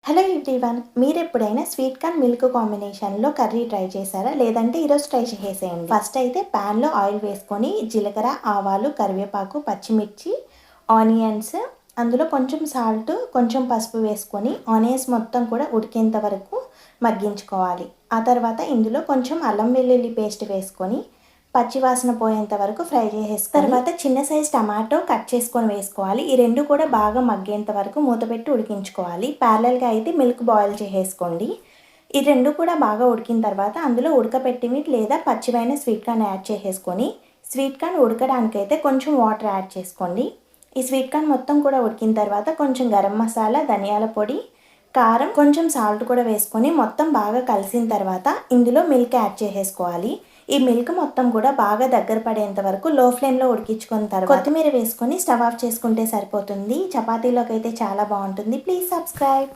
Hello everyone, మీరు ఎప్పుడైనా sweet corn milk కాంబినేషన్లో కర్రీ ట్రై చేశారా? లేదంటే ఈరోజు ట్రై చేసేయండి. ఫస్ట్ అయితే ప్యాన్లో ఆయిల్ వేసుకొని జీలకర్ర, ఆవాలు, కరివేపాకు, పచ్చిమిర్చి, ఆనియన్స్, అందులో కొంచెం సాల్ట్, కొంచెం పసుపు వేసుకొని ఆనియన్స్ మొత్తం కూడా ఉడికేంత వరకు మగ్గించుకోవాలి. ఆ తర్వాత ఇందులో కొంచెం అల్లం వెల్లుల్లి పేస్ట్ వేసుకొని పచ్చివాసన పోయేంత వరకు ఫ్రై చేసేసుకొని తర్వాత చిన్న సైజ్ టమాటో కట్ చేసుకొని వేసుకోవాలి. ఈ రెండు కూడా బాగా మగ్గేంత వరకు మూత పెట్టి ఉడికించుకోవాలి. ప్యారలల్గా అయితే మిల్క్ బాయిల్ చేసేసుకోండి. ఈ రెండు కూడా బాగా ఉడికిన తర్వాత అందులో ఉడకపెట్టివి లేదా పచ్చివైన స్వీట్ కార్న్ యాడ్ చేసేసుకొని స్వీట్ కార్న్ ఉడకడానికైతే కొంచెం వాటర్ యాడ్ చేసుకోండి. ఈ స్వీట్ కార్న్ మొత్తం కూడా ఉడికిన తర్వాత కొంచెం గరం మసాలా, ధనియాల పొడి, కారం, కొంచెం సాల్ట్ కూడా వేసుకొని మొత్తం బాగా కలిసిన తర్వాత ఇందులో మిల్క్ యాడ్ చేసేసుకోవాలి. ఈ మిల్క్ మొత్తం కూడా బాగా దగ్గర పడేంత వరకు లో ఫ్లేమ్లో ఉడికించుకున్న తర్వాత కొత్తిమీర వేసుకొని స్టవ్ ఆఫ్ చేసుకుంటే సరిపోతుంది. చపాతీలోకి అయితే చాలా బాగుంటుంది. Please subscribe.